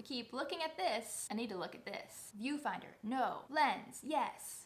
keep looking at this, I need to look at this. Viewfinder, no. Lens, yes.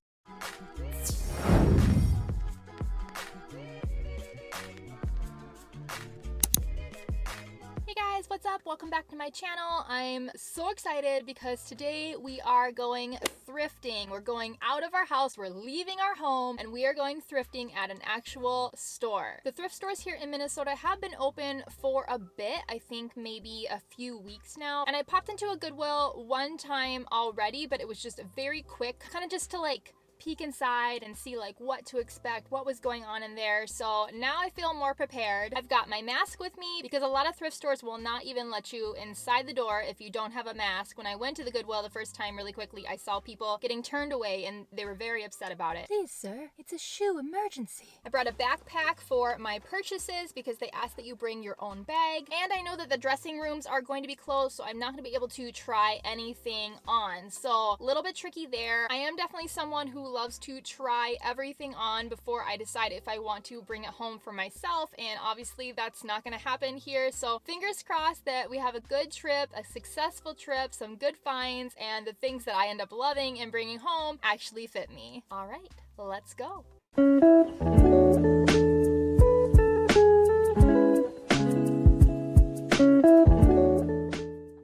Hey guys, what's up? Welcome back to my channel. I'm so excited because today we are going thrifting. We're going out of our house, we're leaving our home, and we are going thrifting at an actual store. The thrift stores here in Minnesota have been open for a bit, I think maybe a few weeks now. And I popped into a Goodwill one time already, but it was just very quick, kind of just to like peek inside and see like what to expect, what was going on in there. So now I feel more prepared. I've got my mask with me because a lot of thrift stores will not even let you inside the door if you don't have a mask. When I went to the Goodwill the first time really quickly, I saw people getting turned away and they were very upset about it. Please sir, it's a shoe emergency. I brought a backpack for my purchases because they ask that you bring your own bag. And I know that the dressing rooms are going to be closed, so I'm not going to be able to try anything on. So a little bit tricky there. I am definitely someone who loves to try everything on before I decide if I want to bring it home for myself, and obviously that's not going to happen here. So fingers crossed that we have a good trip, a successful trip, some good finds, and the things that I end up loving and bringing home actually fit me. All right, let's go.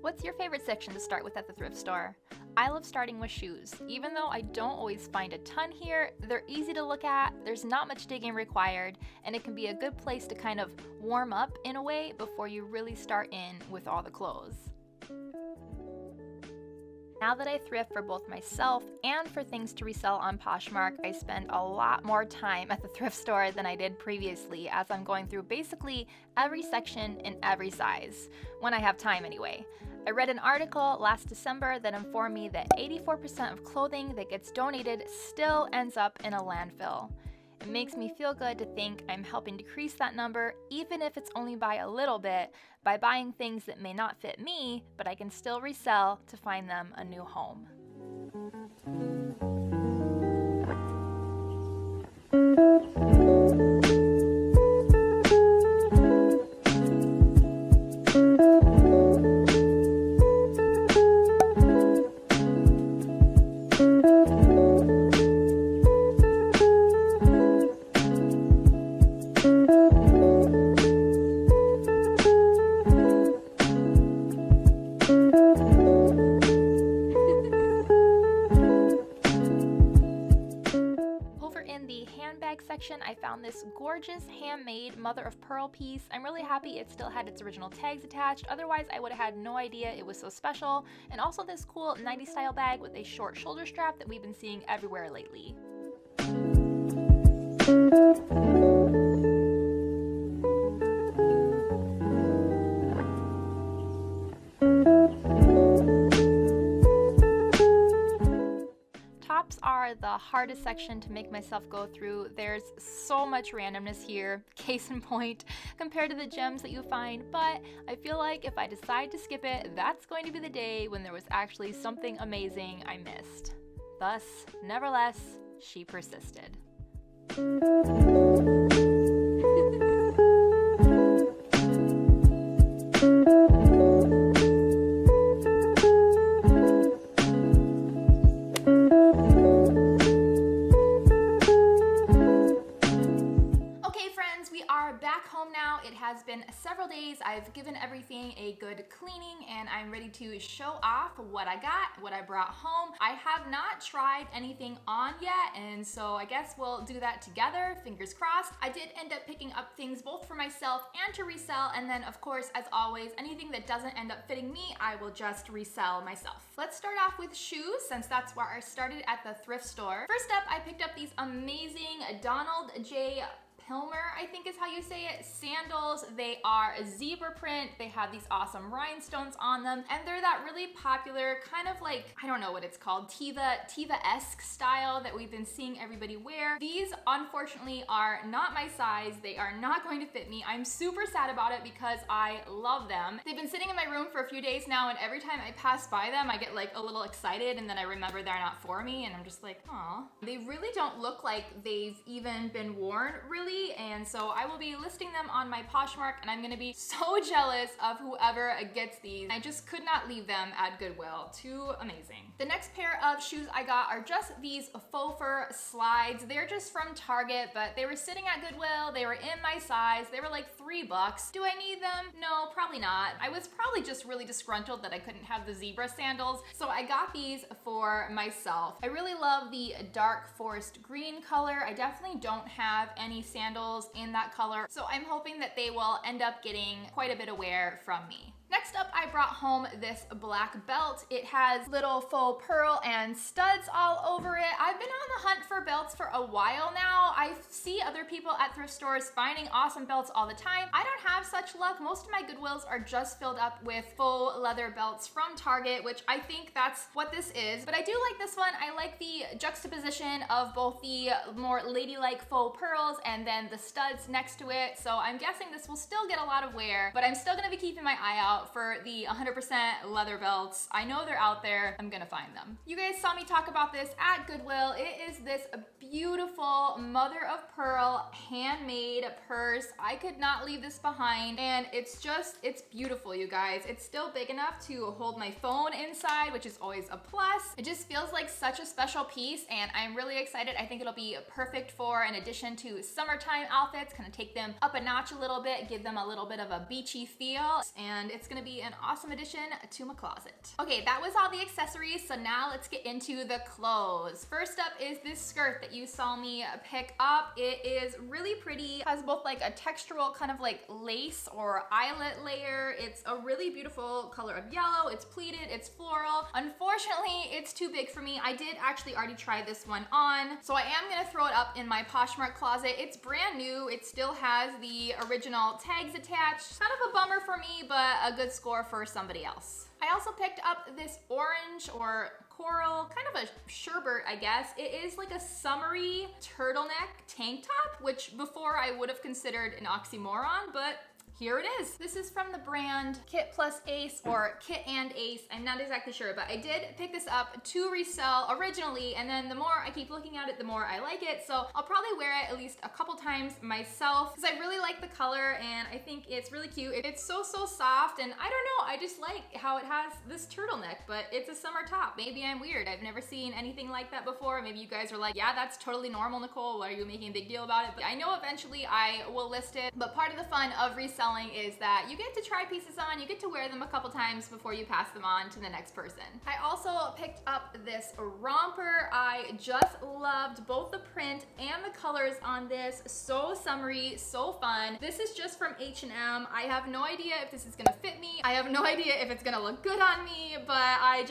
What's your favorite section to start with at the thrift store? I love starting with shoes. Even though I don't always find a ton here, they're easy to look at, there's not much digging required, and it can be a good place to kind of warm up in a way before you really start in with all the clothes. Now that I thrift for both myself and for things to resell on Poshmark, I spend a lot more time at the thrift store than I did previously, as I'm going through basically every section in every size, when I have time anyway. I read an article last December that informed me that 84% of clothing that gets donated still ends up in a landfill. It makes me feel good to think I'm helping decrease that number, even if it's only by a little bit, by buying things that may not fit me, but I can still resell to find them a new home. Section, I found this gorgeous handmade mother of pearl piece. I'm really happy it still had its original tags attached, otherwise I would have had no idea it was so special. And also this cool 90s style bag with a short shoulder strap that we've been seeing everywhere lately. Tops are the hardest section to make myself go through. There's so much randomness here, case in point, compared to the gems that you find, but I feel like if I decide to skip it, that's going to be the day when there was actually something amazing I missed. Thus, nevertheless, she persisted. It has been several days. I've given everything a good cleaning and I'm ready to show off what I got, what I brought home. I have not tried anything on yet, and so I guess we'll do that together, fingers crossed. I did end up picking up things both for myself and to resell, and then of course, as always, anything that doesn't end up fitting me, I will just resell myself. Let's start off with shoes, since that's where I started at the thrift store. First up, I picked up these amazing Donald J. Pilmer, I think is how you say it, sandals. They are a zebra print. They have these awesome rhinestones on them, and they're that really popular kind of like, I don't know what it's called, Teva-esque style that we've been seeing everybody wear. These unfortunately are not my size. They are not going to fit me. I'm super sad about it because I love them. They've been sitting in my room for a few days now, and every time I pass by them, I get like a little excited, and then I remember they're not for me, and I'm just like, aw. They really don't look like they've even been worn really free, and so I will be listing them on my Poshmark, and I'm gonna be so jealous of whoever gets these. I just could not leave them at Goodwill. Too amazing. The next pair of shoes I got are just these Faux Fur Slides. They're just from Target, but they were sitting at Goodwill. They were in my size. They were like $3. Do I need them? No, probably not. I was probably just really disgruntled that I couldn't have the zebra sandals, so I got these for myself. I really love the dark forest green color. I definitely don't have any sandals in that color, so I'm hoping that they will end up getting quite a bit of wear from me. Next up, I brought home this black belt. It has little faux pearl and studs all over it. I've been on the hunt for belts for a while now. I see other people at thrift stores finding awesome belts all the time. I don't have such luck. Most of my Goodwills are just filled up with faux leather belts from Target, which I think that's what this is. But I do like this one. I like the juxtaposition of both the more ladylike faux pearls and then the studs next to it. So I'm guessing this will still get a lot of wear, but I'm still gonna be keeping my eye out for the 100% leather belts. I know they're out there. I'm gonna find them. You guys saw me talk about this at Goodwill. It is this beautiful mother of pearl handmade purse. I could not leave this behind, and it's beautiful, you guys. It's still big enough to hold my phone inside, which is always a plus. It just feels like such a special piece, and I'm really excited. I think it'll be perfect for an addition to summertime outfits, kind of take them up a notch a little bit, give them a little bit of a beachy feel, and it's gonna be an awesome addition to my closet. Okay, that was all the accessories, so now let's get into the clothes. First up is this skirt that you saw me pick up. It is really pretty. It has both like a textural kind of like lace or eyelet layer. It's a really beautiful color of yellow. It's pleated, it's floral. Unfortunately, it's too big for me. I did actually already try this one on, so I am gonna throw it up in my Poshmark closet. It's brand new. It still has the original tags attached. Kind of a bummer for me, but a good score for somebody else. I also picked up this orange or coral, kind of a sherbet, I guess. It is like a summery turtleneck tank top, which before I would have considered an oxymoron, but here it is. This is from the brand Kit Plus Ace or Kit and Ace. I'm not exactly sure, but I did pick this up to resell originally, and then the more I keep looking at it, the more I like it. So I'll probably wear it at least a couple times myself because I really like the color and I think it's really cute. It's so soft, and I don't know, I just like how it has this turtleneck, but it's a summer top. Maybe I'm weird. I've never seen anything like that before. Maybe you guys are like, yeah, that's totally normal, Nicole. Why are you making a big deal about it? But I know eventually I will list it, but part of the fun of reselling is that you get to try pieces on, you get to wear them a couple times before you pass them on to the next person. I also picked up this romper. I just loved both the print and the colors on this. So summery, so fun. This is just from H&M. I have no idea if this is gonna fit me. I have no idea if it's gonna look good on me, but I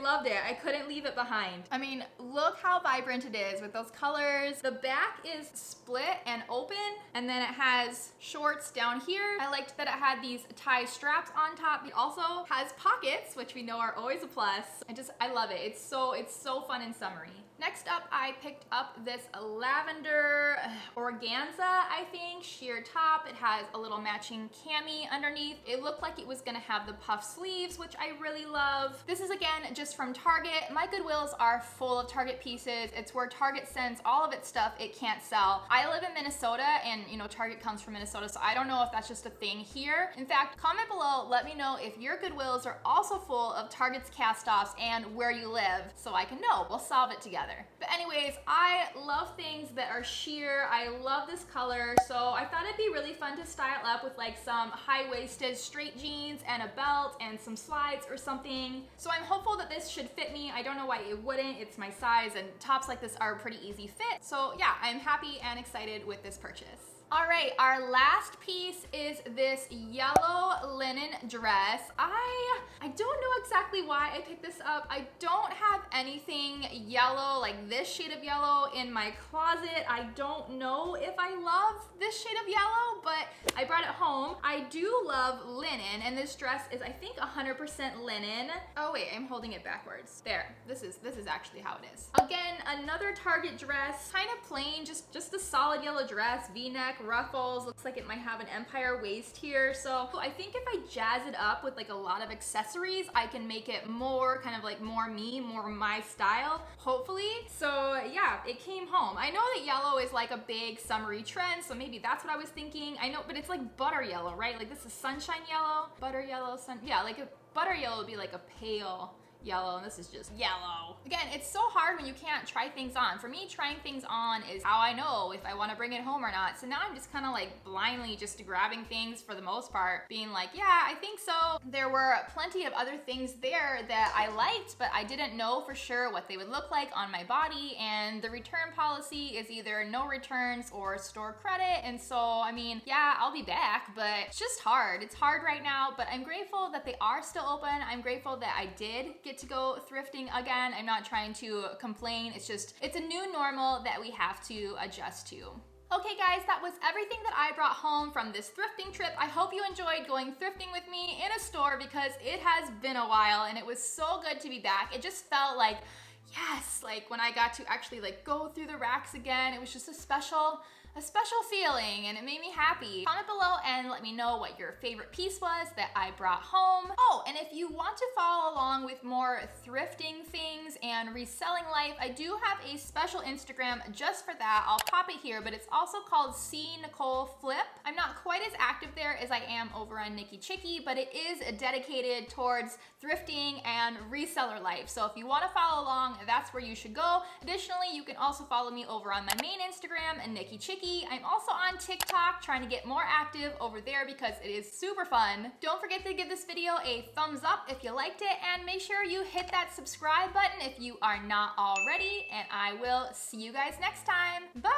loved it. I couldn't leave it behind. I mean, look how vibrant it is with those colors. The back is split and open, and then it has shorts down here. I liked that it had these tie straps on top. It also has pockets, which we know are always a plus. I love it. It's so fun and summery. Next up, I picked up this lavender organza, I think, sheer top. It has a little matching cami underneath. It looked like it was gonna have the puff sleeves, which I really love. This is again just from Target. My Goodwills are full of Target pieces. It's where Target sends all of its stuff it can't sell. I live in Minnesota, and you know, Target comes from Minnesota, so I don't know if that's just a thing here. In fact, comment below, let me know if your Goodwills are also full of Target's cast-offs and where you live, so I can know. We'll solve it together. But anyways, I love things that are sheer. I love this color, so I thought it'd be really fun to style up with like some high-waisted straight jeans and a belt and some slides or something. So I'm hopeful that this should fit me. I don't know why it wouldn't. It's my size, and tops like this are a pretty easy fit. So yeah, I'm happy and excited with this purchase. All right, our last piece is this yellow linen dress. I don't know exactly why I picked this up. I don't have anything yellow, like this shade of yellow in my closet. I don't know if I love this shade of yellow, but I brought it home. I do love linen, and this dress is, I think, 100% linen. Oh wait, I'm holding it backwards. There, this is actually how it is. Again, another Target dress, kind of plain, just a solid yellow dress, V-neck, ruffles. Looks like it might have an empire waist here. So I think if I jazz it up with like a lot of accessories, I can make make it more kind of like more me, more my style, hopefully. So yeah, it came home. I know that yellow is like a big summery trend, so maybe that's what I was thinking. I know, but it's like butter yellow, right? Like this is sunshine yellow, butter yellow, yeah, like a butter yellow would be like a pale yellow, and this is just yellow. Again, it's so hard when you can't try things on. For me, trying things on is how I know if I want to bring it home or not. So now I'm just kind of like blindly just grabbing things for the most part, being like, yeah, I think so. There were plenty of other things there that I liked, but I didn't know for sure what they would look like on my body, and the return policy is either no returns or store credit. And so, I mean, yeah, I'll be back, but it's just hard. It's hard right now, but I'm grateful that they are still open. I'm grateful that I did get to go thrifting again. I'm not trying to complain. It's just, it's a new normal that we have to adjust to. Okay guys, that was everything that I brought home from this thrifting trip. I hope you enjoyed going thrifting with me in a store because it has been a while and it was so good to be back. It just felt like, yes, like when I got to actually like go through the racks again, it was just a special feeling and it made me happy. Comment below and let me know what your favorite piece was that I brought home. Oh, and if you want to follow along with more thrifting things and reselling life, I do have a special Instagram just for that. I'll pop it here, but it's also called C Nicole Flip. I'm not quite as active there as I am over on Nickichicki, but it is dedicated towards thrifting and reseller life. So if you want to follow along, that's where you should go. Additionally, you can also follow me over on my main Instagram, Nickichicki. I'm also on TikTok, trying to get more active over there because it is super fun. Don't forget to give this video a thumbs up if you liked it, and make sure you hit that subscribe button if you are not already, and I will see you guys next time. Bye!